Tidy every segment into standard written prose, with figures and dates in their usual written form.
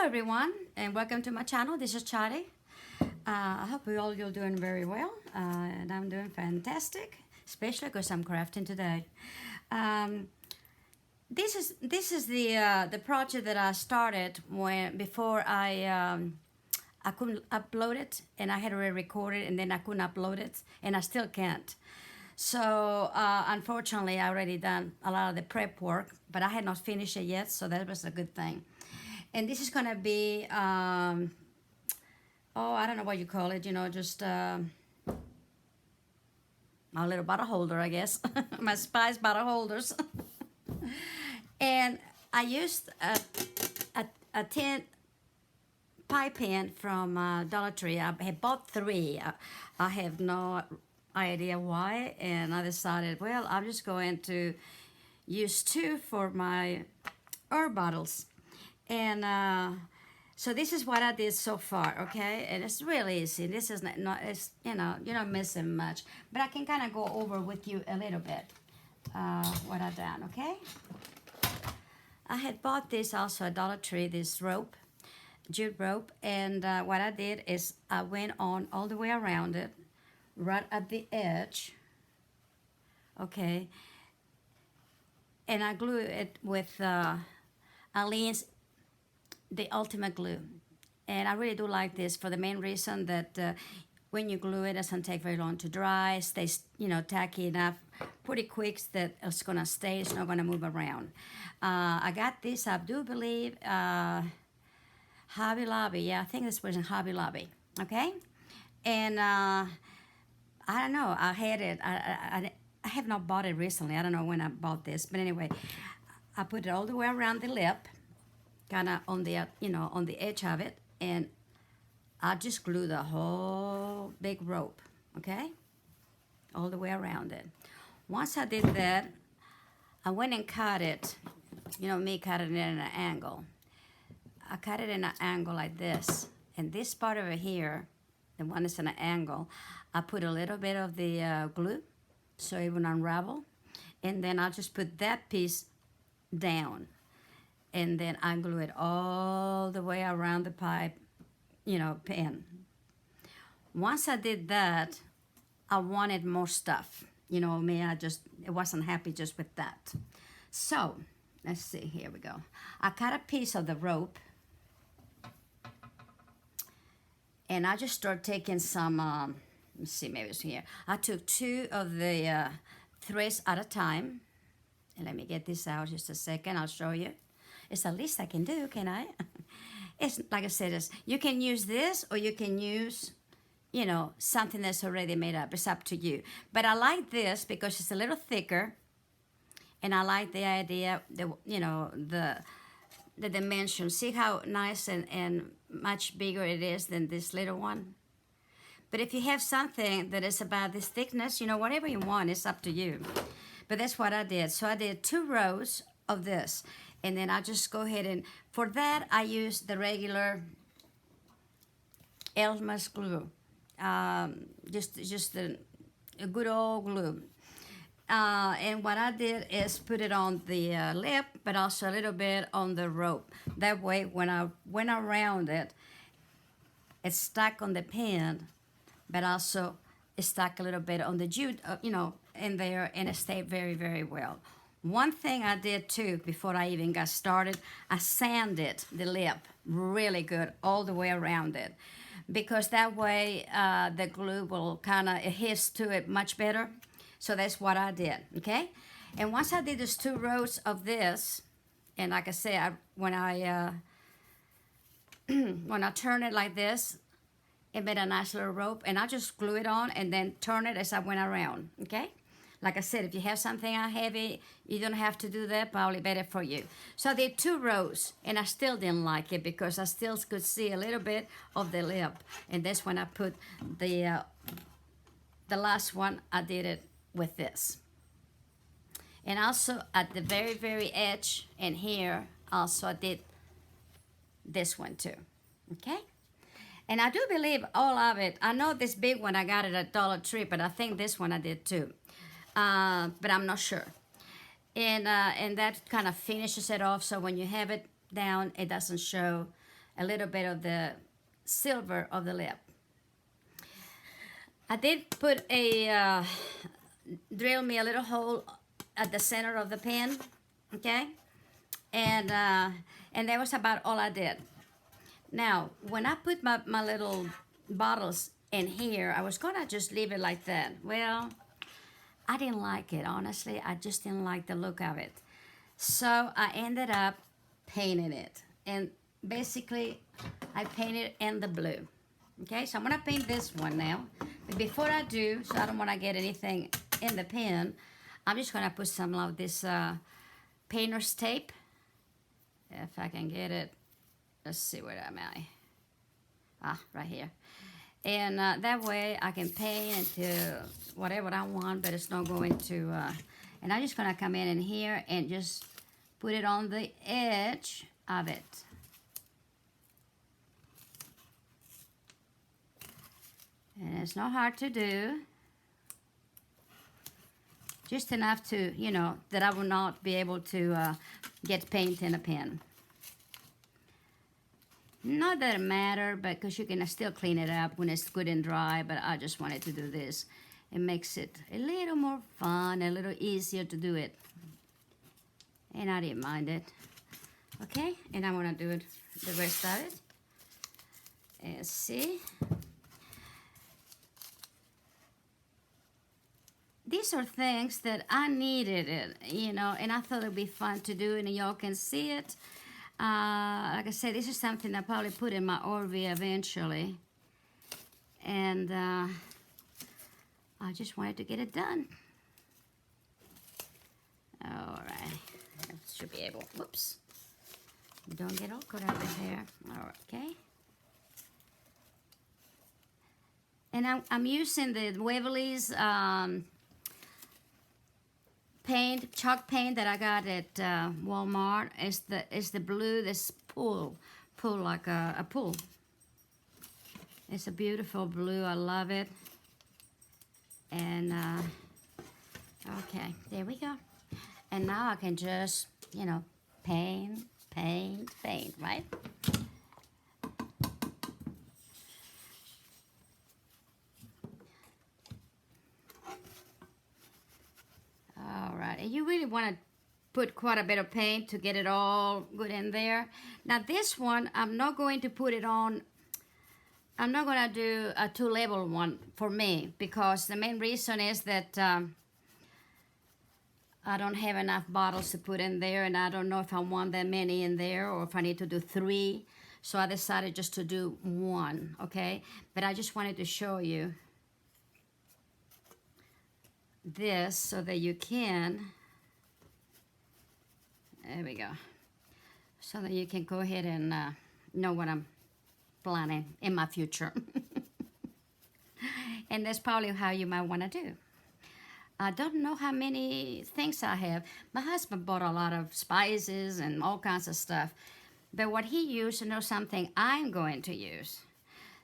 Hello everyone and welcome to my channel. This is Chari. I hope you're doing very well and I'm doing fantastic, especially because I'm crafting today. Um, this is the project that I started when before I couldn't upload it and I had already recorded and then I couldn't upload it and I still can't. So unfortunately, I already done a lot of the prep work, but I had not finished it yet, so that was a good thing. And this is gonna be, oh, I don't know what you call it, just my little bottle holder, I guess, my spice bottle holders. And I used a tin pie pan from Dollar Tree. I had bought three. I have no idea why, and I decided, well, I'm just going to use two for my herb bottles. And so this is what I did so far, okay? And it's really easy. This is not it's, you're not missing much. But I can kind of go over with you a little bit what I done, okay? I had bought this also at Dollar Tree, this rope, jute rope. And what I did is I went on all the way around it, right at the edge, okay? And I glue it with Aleene's the ultimate glue. And I really do like this for the main reason that when you glue it doesn't take very long to dry, stays tacky enough pretty quick that it's gonna stay, it's not gonna move around. I got this, I do believe, Hobby Lobby. Yeah, I think this was in Hobby Lobby, okay? And I don't know, I had it, I have not bought it recently, I don't know when I bought this, but anyway, I put it all the way around the lip, kind of on the on the edge of it, and I just glue the whole big rope, okay, all the way around it. Once I did that, I went and cut it. Me cut it in an angle. I cut it in an angle like this, and this part over here, the one that's in an angle, I put a little bit of the glue so it would unravel, and then I'll just put that piece down. And then I glue it all the way around the pipe, pan. Once I did that, I wanted more stuff. I wasn't happy just with that. So, let's see, here we go. I cut a piece of the rope, and I just started taking some, let's see, maybe it's here. I took two of the threads at a time. And let me get this out just a second, I'll show you. It's the least I can do, can I? It's like I said, you can use this or you can use, something that's already made up. It's up to you. But I like this because it's a little thicker, and I like the idea, the dimension. See how nice and much bigger it is than this little one? But if you have something that is about this thickness, whatever you want, it's up to you. But that's what I did. So I did 2 rows of this. And then I just go ahead and, for that, I use the regular Elmer's glue. Just a good old glue. And what I did is put it on the lip, but also a little bit on the rope. That way, when I went around it, it's stuck on the pan, but also it's stuck a little bit on the jute, in there, and it stayed very, very well. One thing I did too, before I even got started, I sanded the lip really good all the way around it, because that way the glue will kind of adhere to it much better. So that's what I did, okay? And once I did these 2 rows of this, and like I said, when I turn it like this, it made a nice little rope, and I just glue it on and then turn it as I went around, okay? Like I said, if you have something heavy, you don't have to do that, probably better for you. So I did 2 rows, and I still didn't like it because I still could see a little bit of the lip. And that's when I put the last one, I did it with this. And also at the very, very edge and here, also I did this one too, okay? And I do believe all of it, I know this big one, I got it at Dollar Tree, but I think this one I did too. But I'm not sure. And that kind of finishes it off, so when you have it down, it doesn't show a little bit of the silver of the lip. I did put a, drill me a little hole at the center of the pen, okay? And that was about all I did. Now, when I put my little bottles in here, I was gonna just leave it like that. Well, I didn't like it, honestly. I just didn't like the look of it. So I ended up painting it. And basically, I painted in the blue. Okay, so I'm gonna paint this one now. But before I do, so I don't wanna get anything in the pen, I'm just gonna put some of this painter's tape. If I can get it. Let's see, where am I? Ah, right here. And that way I can paint into whatever I want, but it's not going to, and I'm just gonna come in here and just put it on the edge of it. And it's not hard to do. Just enough to, you know, that I will not be able to get paint in a pen. Not that it matters, but because you can still clean it up when it's good and dry, but I just wanted to do this. It makes it a little more fun, a little easier to do it. And I didn't mind it. Okay, and I'm gonna do it, the rest of it. And see. These are things that I needed it, you know, and I thought it'd be fun to do, and y'all can see it. Like I said, this is something I probably put in my RV eventually. And I just wanted to get it done. All right. I should be able, whoops. Don't get all caught up in here. All right, okay. And I'm using the Waverly's paint, chalk paint that I got at Walmart. It's the blue, this pool like a pool. It's a beautiful blue. I love it. And okay, there we go. And now I can just, you know, paint, right? All right, and you really want to put quite a bit of paint to get it all good in there. Now this one, I'm not going to put it on, I'm not going to do a two-level one for me, because the main reason is that I don't have enough bottles to put in there, and I don't know if I want that many in there or if I need to do 3. So I decided just to do 1, okay? But I just wanted to show you this so that you can, there we go, so that you can go ahead and know what I'm planning in my future. And that's probably how you might want to do. I don't know how many things I have. My husband bought a lot of spices and all kinds of stuff, but what he used, you know, something I'm going to use.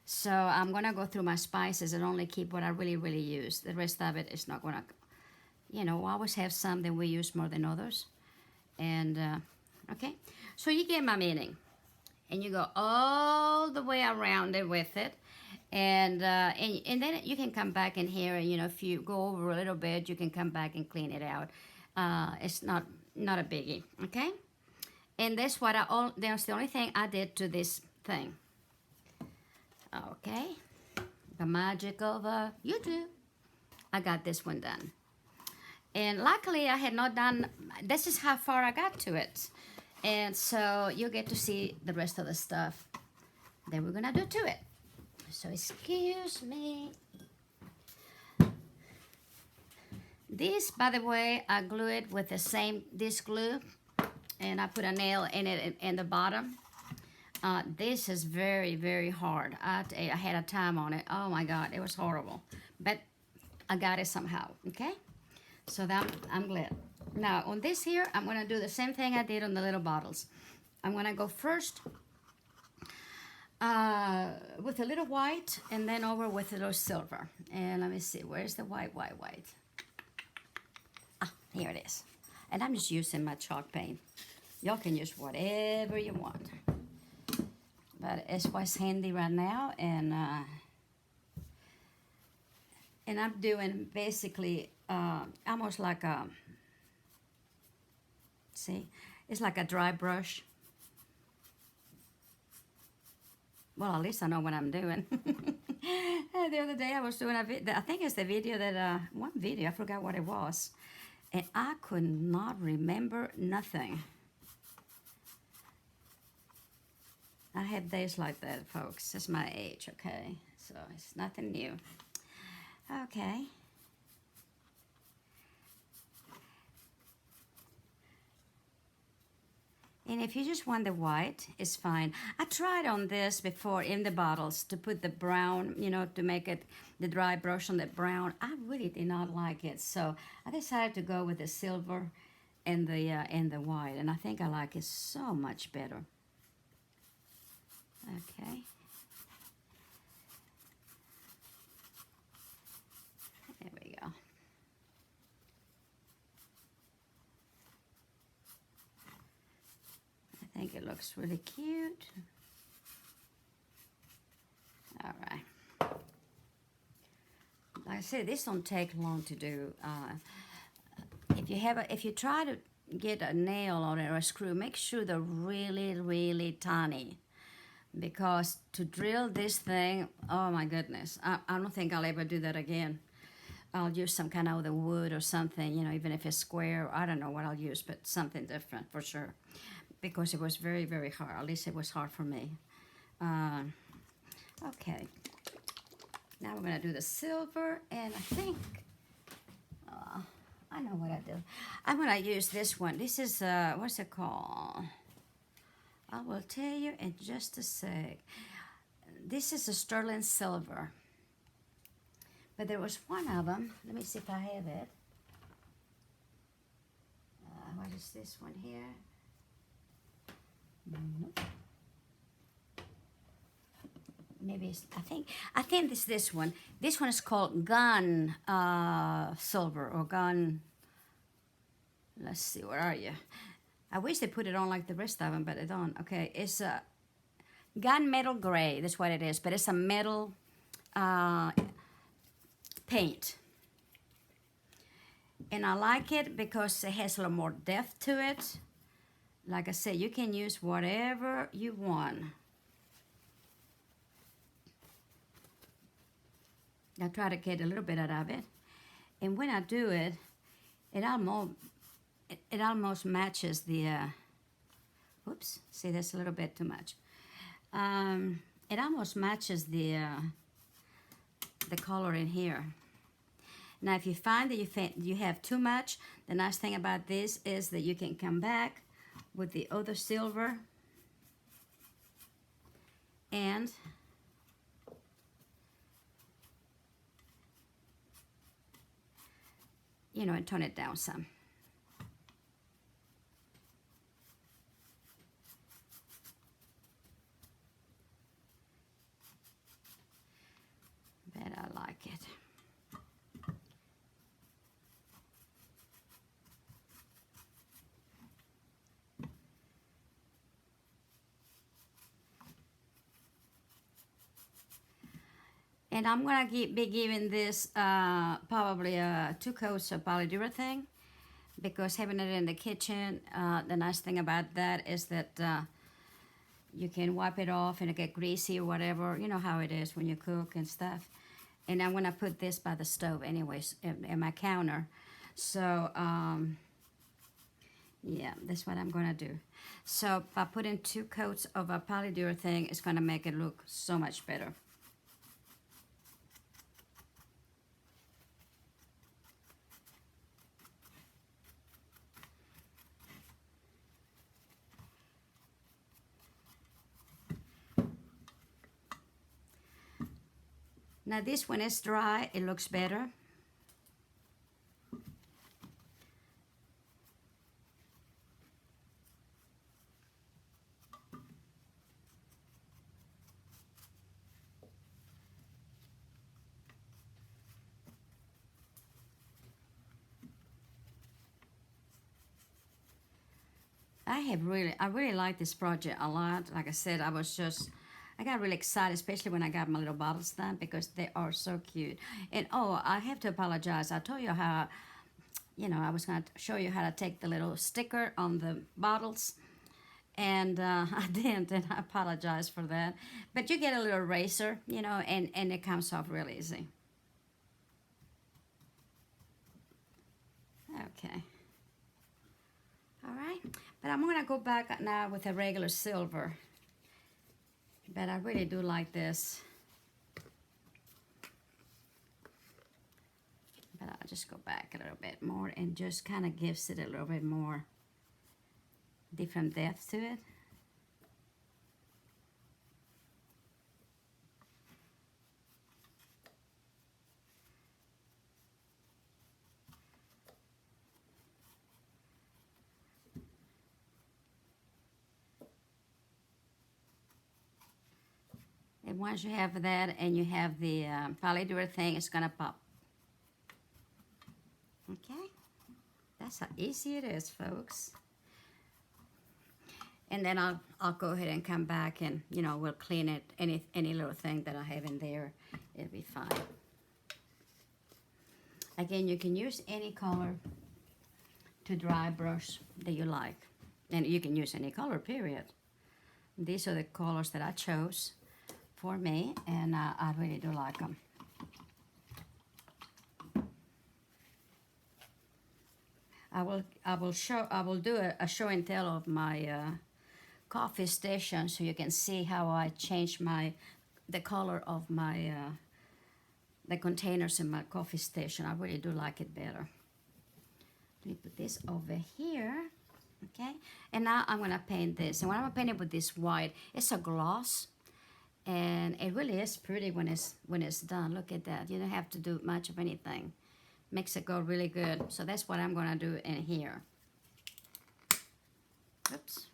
So I'm gonna go through my spices and only keep what I really use. The rest of it is not gonna, you know, we always have some that we use more than others. And okay, so you get my meaning, and you go all the way around it with it. And then you can come back in here, and you know, if you go over a little bit, you can come back and clean it out. It's not a biggie, okay? And that's the only thing I did to this thing. Okay, the magic of YouTube. I got this one done, and luckily I had not done. This is how far I got to it, and so you get to see the rest of the stuff that we're gonna do to it. So excuse me. This, by the way, I glue it with the same this glue, and I put a nail in it in the bottom. This is very hard. I had a time on it. Oh my God, it was horrible, but I got it somehow. Okay, so that I'm glad. Now on this here, I'm gonna do the same thing I did on the little bottles. I'm gonna go first with a little white, and then over with a little silver. And let me see, where's the white? Ah, here it is. And I'm just using my chalk paint. Y'all can use whatever you want. but it's what's handy right now, and I'm doing basically almost like a, see, it's like a dry brush. Well, at least I know what I'm doing. The other day I was doing a video, I think it's the video that, one video, I forgot what it was. And I could not remember nothing. I have days like that, folks. It's my age, okay? So it's nothing new. Okay. And if you just want the white, it's fine. I tried on this before in the bottles to put the brown, you know, to make it the dry brush on the brown. I really did not like it, so I decided to go with the silver and the white, and I think I like it so much better. Okay. There we go. I think it looks really cute. All right. Like I said, this don't take long to do. If you try to get a nail on it or a screw, make sure they're really, really tiny. Because to drill this thing, oh my goodness, I don't think I'll ever do that again. I'll use some kind of other wood or something, you know, even if it's square. I don't know what I'll use, but something different for sure. Because it was very, very hard. At least it was hard for me. Okay. Now we're going to do the silver, and I think, I know what I do. I'm going to use this one. This is, what's it called? I will tell you in just a sec. This is a sterling silver. But there was one of them. Let me see if I have it. What is this one here? Nope. Maybe it's, I think it's this one. This one is called gun silver or gun. Let's see, where are you? I wish they put it on like the rest of them, but they don't. Okay, it's a gunmetal gray. That's what it is, but it's a metal paint. And I like it because it has a little more depth to it. Like I said, you can use whatever you want. I try to get a little bit out of it. And when I do it, it almost matches the, whoops, see, that's a little bit too much. It almost matches the color in here. Now, if you find that you have too much, the nice thing about this is that you can come back with the other silver and you know, and tone it down some. But I like it. And I'm gonna be giving this probably 2 coats of polyurethane, because having it in the kitchen, the nice thing about that is that you can wipe it off and it get greasy or whatever. You know how it is when you cook and stuff. And I'm gonna put this by the stove anyways, in my counter. So yeah, that's what I'm gonna do. So by putting 2 coats of a polyurethane, it's gonna make it look so much better. Now this one is dry, it looks better. I really like this project a lot. Like I said, I was just I got really excited, especially when I got my little bottles done because they are so cute. And oh, I have to apologize. I told you how, I was going to show you how to take the little sticker on the bottles. And I didn't, and I apologize for that. But you get a little eraser, and it comes off real easy. Okay. All right. But I'm going to go back now with a regular silver. But I really do like this. But I'll just go back a little bit more and just kind of gives it a little bit more different depth to it. And once you have that and you have the polyurethane, it's gonna pop. Okay, that's how easy it is, folks. And then I'll go ahead and come back and we'll clean it. Any little thing that I have in there, it'll be fine. Again, you can use any color to dry brush that you like, and you can use any color, period. These are the colors that I chose for me, and I really do like them. I will do a show and tell of my coffee station, so you can see how I change the color of my the containers in my coffee station. I really do like it better. Let me put this over here, okay? And now I'm gonna paint this, and when I'm painting with this white, it's a gloss, and it really is pretty when it's done. Look at that. You don't have to do much of anything. Makes it go really good. So that's what I'm gonna do in here. Oops.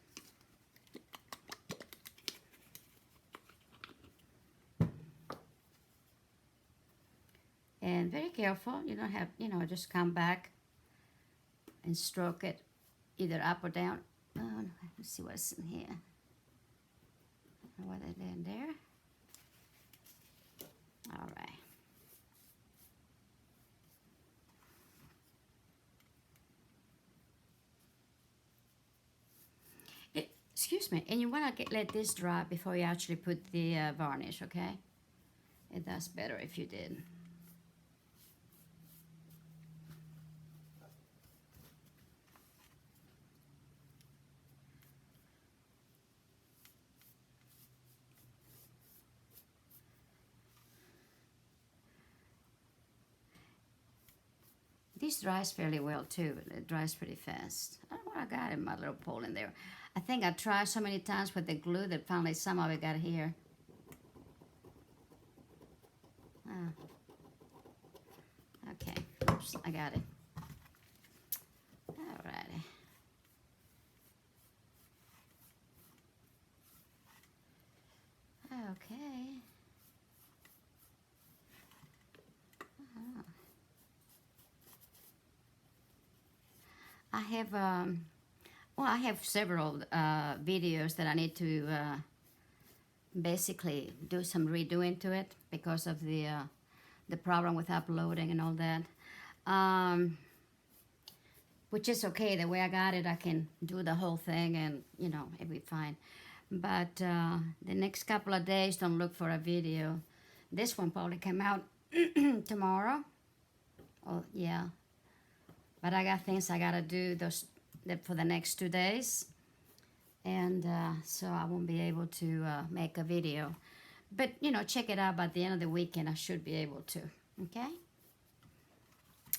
And very careful. You don't have, just come back and stroke it either up or down. Oh, let's see what's in here. I don't know what I did in there. All right. Excuse me, and you want to let this dry before you actually put the varnish, okay? It does better if you did. This dries fairly well too. It dries pretty fast. I don't know what I got in my little pole in there. I think I tried so many times with the glue that finally some of it got here. Okay, oops, I got it. Alrighty. Okay. I have I have several videos that I need to basically do some redoing to it because of the problem with uploading and all that. Which is okay. The way I got it, I can do the whole thing and it'll be fine. But the next couple of days, don't look for a video. This one probably came out tomorrow. Oh yeah. But I got things I gotta do for the next 2 days, and so I won't be able to make a video. But check it out by the end of the weekend. I should be able to. Okay.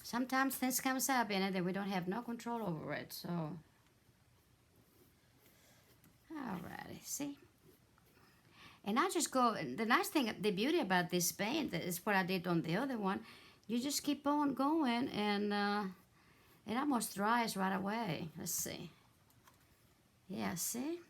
Sometimes things comes up in it that we don't have no control over it. So, alrighty, see. And I just go. The nice thing, the beauty about this paint is what I did on the other one. You just keep on going and. It almost dries right away. Let's see. Yeah, see?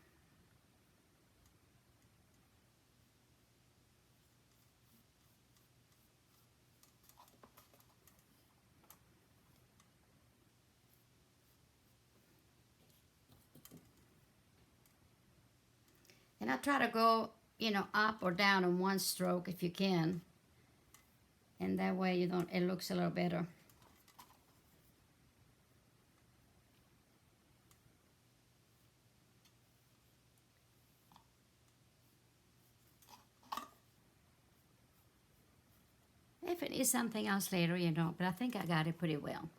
And I try to go you know, up or down on one stroke if you can. And that way you don't, it looks a little better. If it is something else later, you know, but I think I got it pretty well.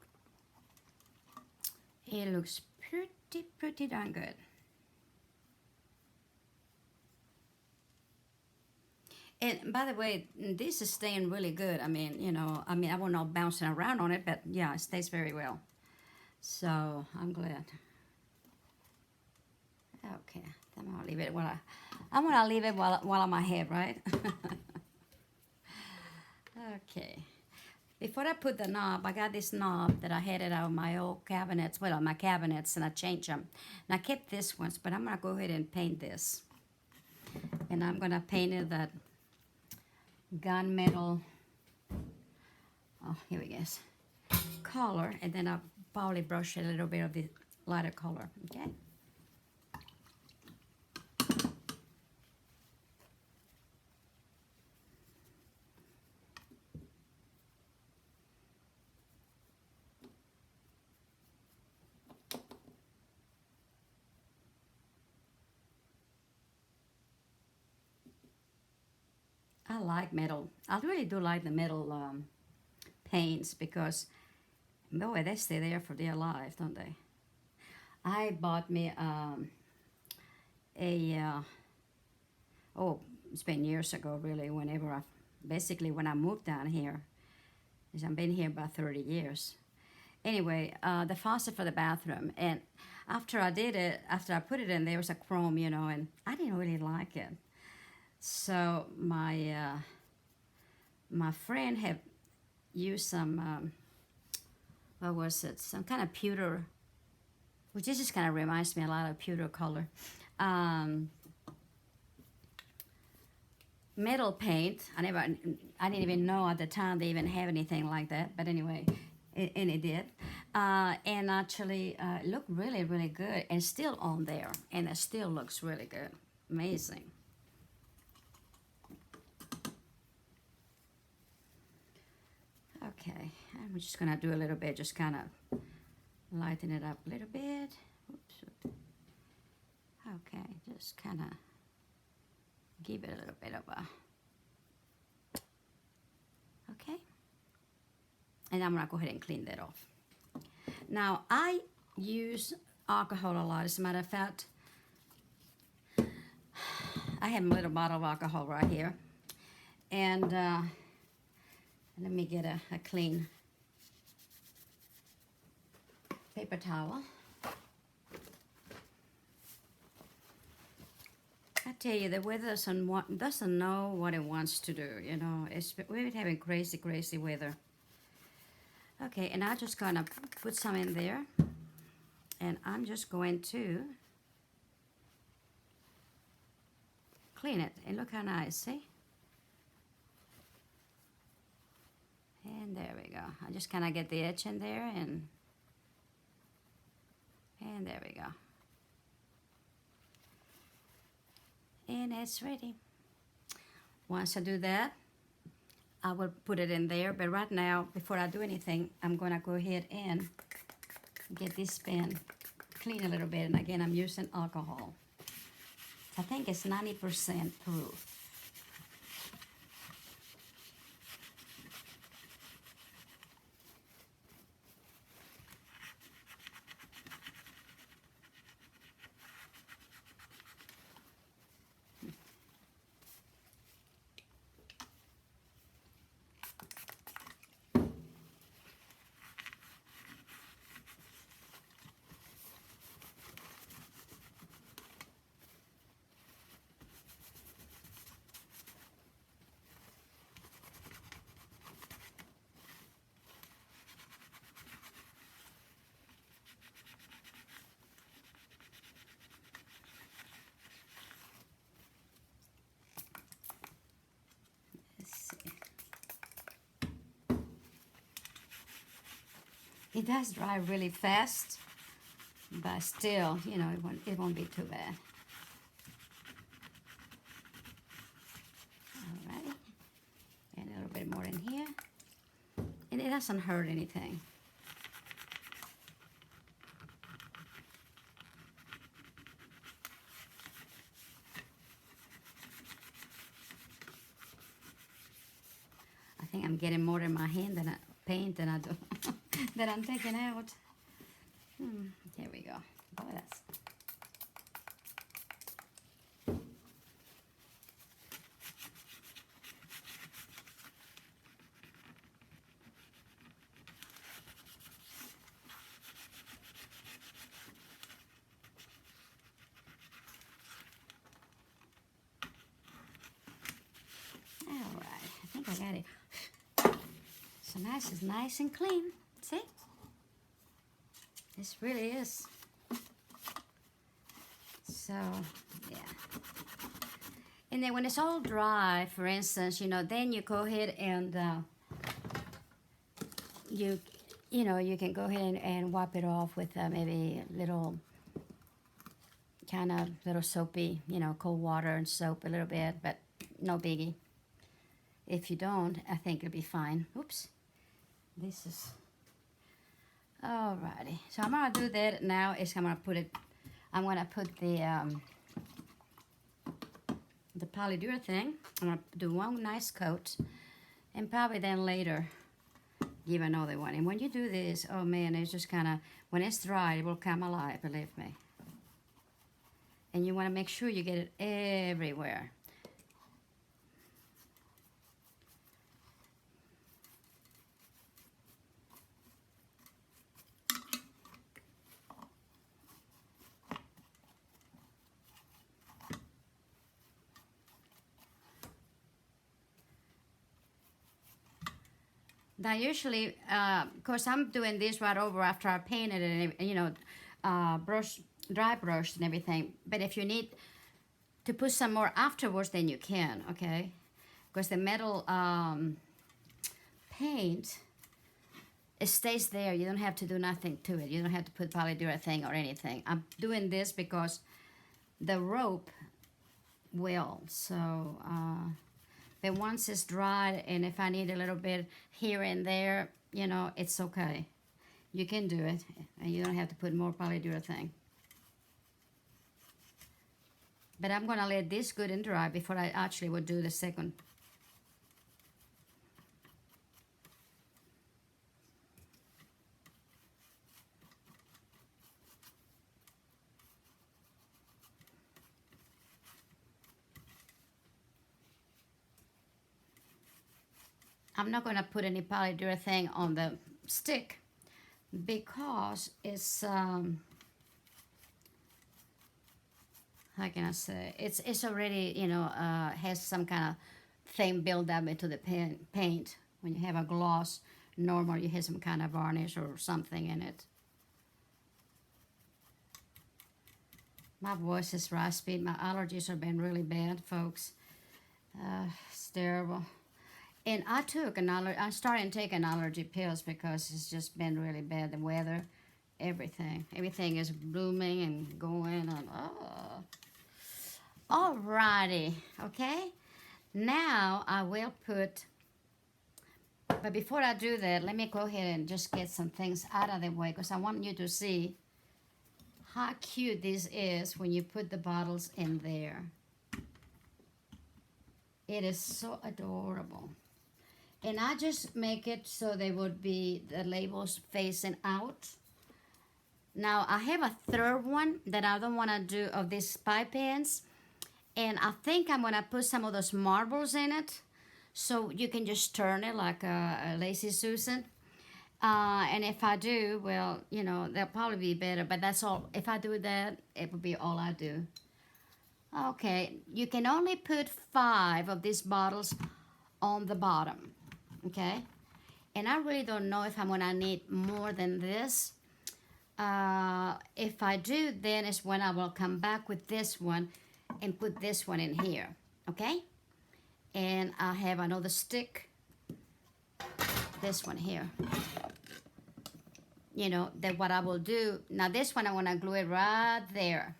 It looks pretty darn good. And by the way, this is staying really good. I mean, you know, I mean, I will not bouncing around on it, but yeah, it stays very well. So I'm glad. Okay, I'm gonna leave it I'm gonna leave it while I'm ahead, right? Okay. Before I put the knob, I got this knob that I had it out of my old cabinets, well, my cabinets, and I changed them. And I kept this one, but I'm gonna go ahead and paint this. And I'm gonna paint it that gunmetal, oh, here we go, color, and then I'll probably brush a little bit of the lighter color, okay? I like metal. I really do like the metal paints because, boy, they stay there for their life, don't they? I bought me oh, it's been years ago, really, basically when I moved down here, because I've been here about 30 years. Anyway, the faucet for the bathroom, and after I put it in, there was a chrome, you know, and I didn't really like it. So my friend had used some, what was it? Some kind of pewter, which just kind of reminds me a lot of pewter color. Metal paint. I didn't even know at the time they even have anything like that. But anyway, and it did. And actually, it looked really, really good, and still on there, and it still looks really good. Amazing. Okay, I'm just gonna do a little bit, just kind of lighten it up a little bit. Oops. Okay, just kind of give it a little bit of a, okay. And I'm gonna go ahead and clean that off. Now, I use alcohol a lot. As a matter of fact, I have a little bottle of alcohol right here. And let me get a clean paper towel. I tell you, the weather doesn't know what it wants to do, you know. We've been having crazy, crazy weather. Okay, and I'm just gonna put some in there. And I'm just going to clean it. And look how nice, see? And there we go. I just kind of get the edge in there, and there we go. And it's ready. Once I do that, I will put it in there. But right now, before I do anything, I'm gonna go ahead and get this pen clean a little bit. And again, I'm using alcohol. I think it's 90% proof. It does dry really fast, but still, you know, it won't be too bad. And it doesn't hurt anything. I think I'm getting more in my hand than paint than I do that I'm taking out. Here we go. Boy, that's all right. I think I got it. So nice, it's nice and clean. See? This really is. So, yeah. And then when it's all dry, for instance, you know, then you go ahead and you know, you can go ahead and wipe it off with maybe a little kind of little soapy, you know, cold water and soap a little bit, but no biggie. If you don't, I think it'll be fine. Oops. This is alrighty. So I'm gonna do that now. I'm gonna put the polyurethane. I'm gonna do one nice coat, and probably then later give another one. And when you do this, oh man, it's just kind of, when it's dry, it will come alive, believe me. And you want to make sure you get it everywhere. Now usually, of course, I'm doing this right over after I painted it, and you know, dry brush and everything. But if you need to put some more afterwards, then you can, okay? Because the metal paint, it stays there. You don't have to do nothing to it. You don't have to put polyurethane or anything. I'm doing this because the rope will. So, but once it's dried, and if I need a little bit here and there, you know, it's okay. You can do it, and you don't have to put more polyurethane. But I'm gonna let this good and dry before I actually would do the second. I'm not gonna put any polyurethane on the stick because it's how can I say, it's already, you know, has some kind of thing built up into the paint. When you have a gloss, normally you have some kind of varnish or something in it. My voice is raspy. My allergies have been really bad, folks. It's terrible. And I'm starting to take an allergy pills because it's just been really bad. The weather, everything is blooming and going on. Oh. Alrighty, okay. Now I will put, but before I do that, let me go ahead and just get some things out of the way because I want you to see how cute this is when you put the bottles in there. It is so adorable. And I just make it so they would be the labels facing out. Now I have a third one that I don't want to do of these pie pans. And I think I'm gonna put some of those marbles in it. So you can just turn it like a Lazy Susan. And if I do, well, you know, they'll probably be better. But that's all. If I do that, it will be all I do. Okay, you can only put 5 of these bottles on the bottom, okay? And I really don't know if I'm gonna need more than this. If I do, then is when I will come back with this one and put this one in here, okay? And I have another stick, this one here. You know, that what I will do, now this one I wanna glue it right there.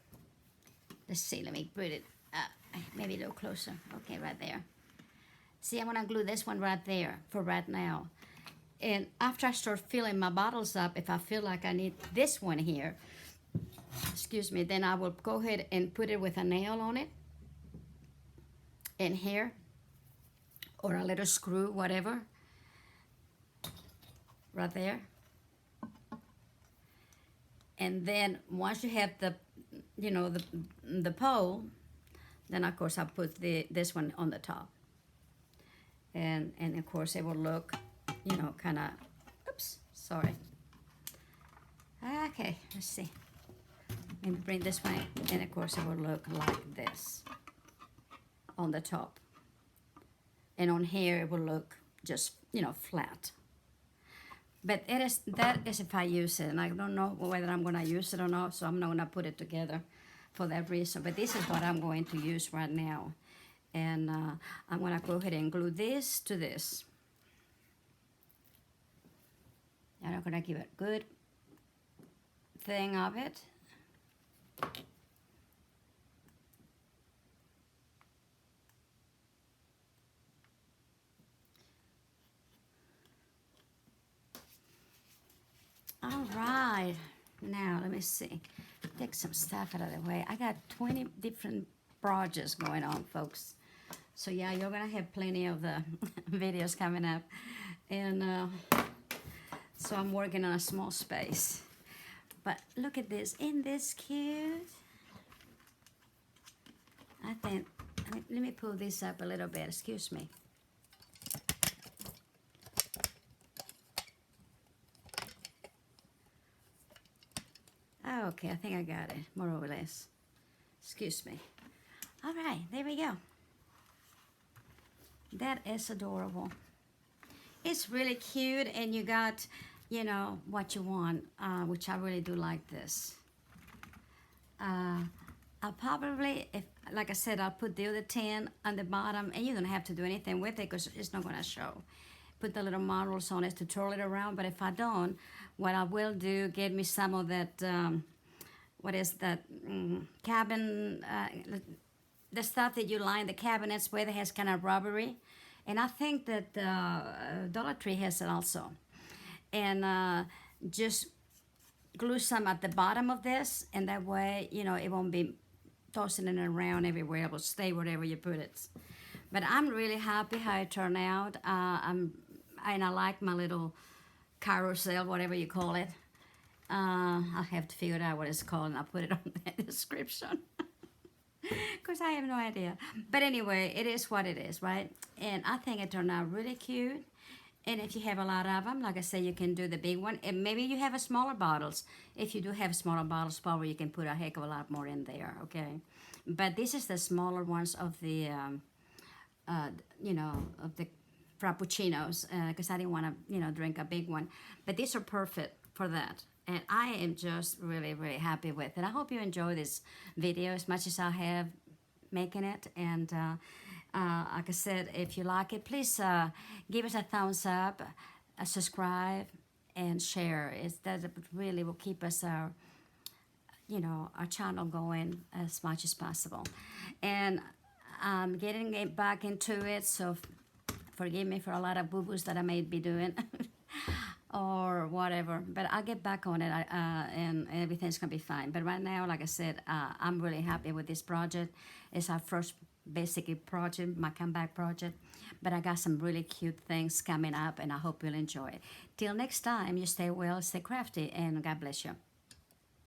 Let's see, let me put it maybe a little closer. Okay, right there. See, I'm gonna glue this one right there for right now. And after I start filling my bottles up, if I feel like I need this one here, excuse me, then I will go ahead and put it with a nail on it in here, or a little screw, whatever, right there. And then once you have the, you know, the pole, then of course I'll put this one on the top. And of course it will look, you know, kind of, oops, sorry. Okay, let's see. Let me bring this one, and of course it will look like this on the top. And on here it will look just, you know, flat. But that is if I use it, and I don't know whether I'm gonna use it or not, so I'm not gonna put it together for that reason. But this is what I'm going to use right now. And I'm gonna go ahead and glue this to this. And I'm gonna give it a good thing of it. All right, now let me see. Take some stuff out of the way. I got 20 different projects going on, folks. So yeah, you're gonna have plenty of the videos coming up. And so I'm working on a small space. But look at this, isn't this cute? I think, let me pull this up a little bit, excuse me. Okay, I think I got it, more or less. Excuse me. All right, there we go. That is adorable. It's really cute, and you got, you know, what you want, which I really do like this. I'll probably, if, like I said, I'll put the other 10 on the bottom, and you don't have to do anything with it because it's not gonna show. Put the little models on it to twirl it around, but if I don't, what I will do, get me some of that, what is that, cabin, the stuff that you line the cabinets with, it has kind of rubbery. And I think that Dollar Tree has it also. And just glue some at the bottom of this, and that way, you know, it won't be tossing it around everywhere. It will stay wherever you put it. But I'm really happy how it turned out. And I like my little carousel, whatever you call it. I'll have to figure out what it's called, and I'll put it on the description. Because I have no idea. But anyway, it is what it is, right? And I think it turned out really cute. And if you have a lot of them, like I said, you can do the big one. And maybe you have a smaller bottles. If you do have smaller bottles, probably you can put a heck of a lot more in there, okay? But this is the smaller ones of the, you know, of the frappuccinos, because I didn't want to, you know, drink a big one. But these are perfect for that. And I am just really, really happy with it. I hope you enjoy this video as much as I have making it. And like I said, if you like it, please give us a thumbs up, subscribe, and share. That really will keep us you know, our channel going as much as possible. And I'm getting it back into it, so forgive me for a lot of boo-boos that I may be doing. Or whatever, but I'll get back on it, and everything's gonna be fine. But right now, like I said, I'm really happy with this project. It's our first basically project, my comeback project, but I got some really cute things coming up, and I hope you'll enjoy it. Till next time, you stay well, stay crafty, and God bless you.